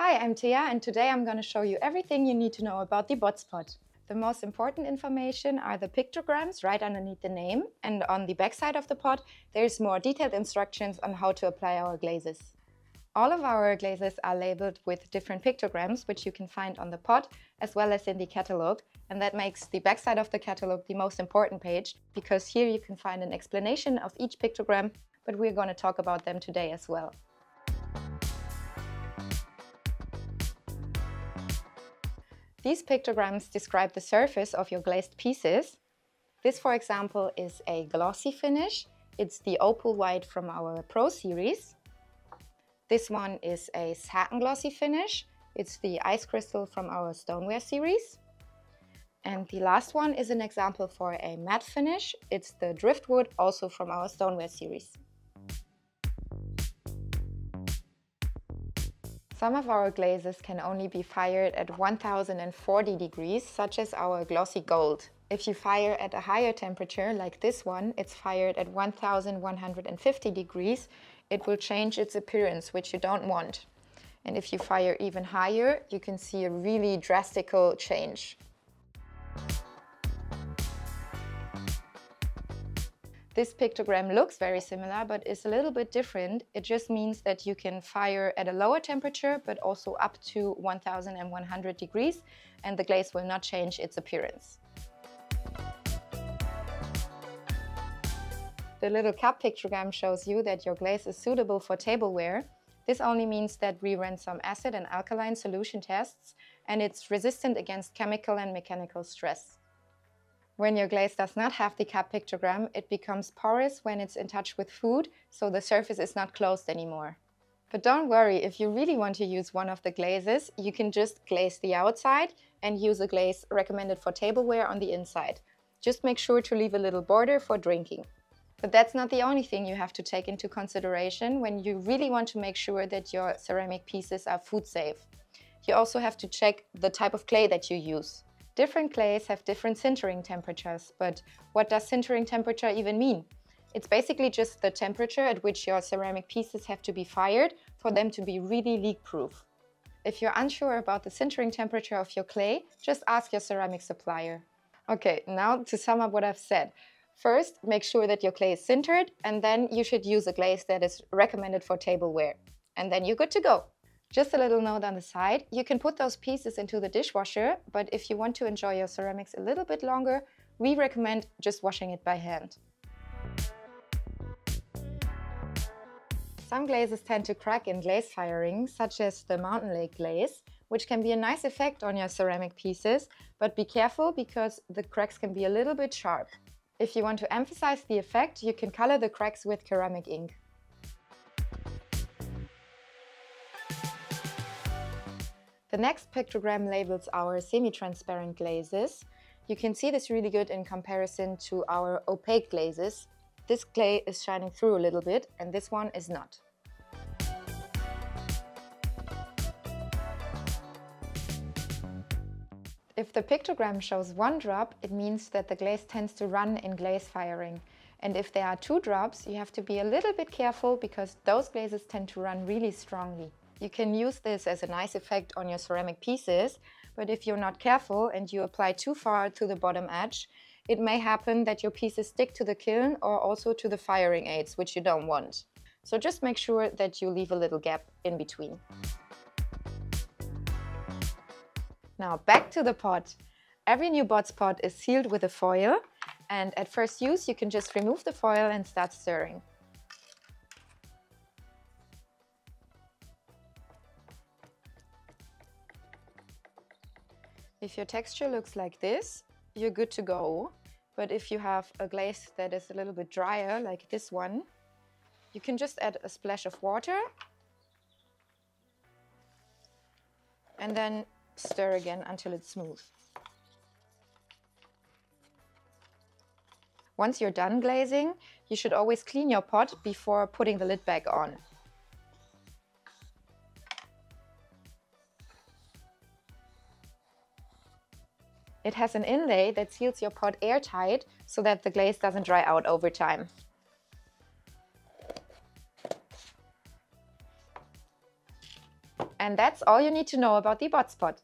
Hi, I'm Thea and today I'm going to show you everything you need to know about the BOTZ Pot. The most important information are the pictograms right underneath the name, and on the back side of the pot there's more detailed instructions on how to apply our glazes. All of our glazes are labeled with different pictograms, which you can find on the pot as well as in the catalog, and that makes the back side of the catalog the most important page, because here you can find an explanation of each pictogram, but we're going to talk about them today as well. These pictograms describe the surface of your glazed pieces. This, for example, is a glossy finish. It's the opal white from our Pro series. This one is a satin glossy finish. It's the ice crystal from our stoneware series. And the last one is an example for a matte finish. It's the driftwood, also from our stoneware series. Some of our glazes can only be fired at 1040 degrees, such as our glossy gold. If you fire at a higher temperature, like this one, it's fired at 1150 degrees, it will change its appearance, which you don't want. And if you fire even higher, you can see a really drastic change. This pictogram looks very similar, but is a little bit different. It just means that you can fire at a lower temperature, but also up to 1100 degrees, and the glaze will not change its appearance. The little cup pictogram shows you that your glaze is suitable for tableware. This only means that we ran some acid and alkaline solution tests, and it's resistant against chemical and mechanical stress. When your glaze does not have the cup pictogram, it becomes porous when it's in touch with food, so the surface is not closed anymore. But don't worry, if you really want to use one of the glazes, you can just glaze the outside and use a glaze recommended for tableware on the inside. Just make sure to leave a little border for drinking. But that's not the only thing you have to take into consideration when you really want to make sure that your ceramic pieces are food safe. You also have to check the type of clay that you use. Different clays have different sintering temperatures, but what does sintering temperature even mean? It's basically just the temperature at which your ceramic pieces have to be fired for them to be really leak-proof. If you're unsure about the sintering temperature of your clay, just ask your ceramic supplier. Okay, now to sum up what I've said. First, make sure that your clay is sintered, and then you should use a glaze that is recommended for tableware. And then you're good to go. Just a little note on the side, you can put those pieces into the dishwasher, but if you want to enjoy your ceramics a little bit longer, we recommend just washing it by hand. Some glazes tend to crack in glaze firing, such as the Mountain Lake glaze, which can be a nice effect on your ceramic pieces, but be careful because the cracks can be a little bit sharp. If you want to emphasize the effect, you can color the cracks with ceramic ink. The next pictogram labels our semi-transparent glazes. You can see this really good in comparison to our opaque glazes. This clay is shining through a little bit and this one is not. If the pictogram shows one drop, it means that the glaze tends to run in glaze firing. And if there are two drops, you have to be a little bit careful because those glazes tend to run really strongly. You can use this as a nice effect on your ceramic pieces, but if you're not careful and you apply too far to the bottom edge, it may happen that your pieces stick to the kiln or also to the firing aids, which you don't want. So just make sure that you leave a little gap in between. Now back to the pot. Every new BOTZ pot is sealed with a foil, and at first use you can just remove the foil and start stirring. If your texture looks like this, you're good to go. But if you have a glaze that is a little bit drier, like this one, you can just add a splash of water and then stir again until it's smooth. Once you're done glazing, you should always clean your pot before putting the lid back on. It has an inlay that seals your pot airtight so that the glaze doesn't dry out over time. And that's all you need to know about the BOTZ Pot.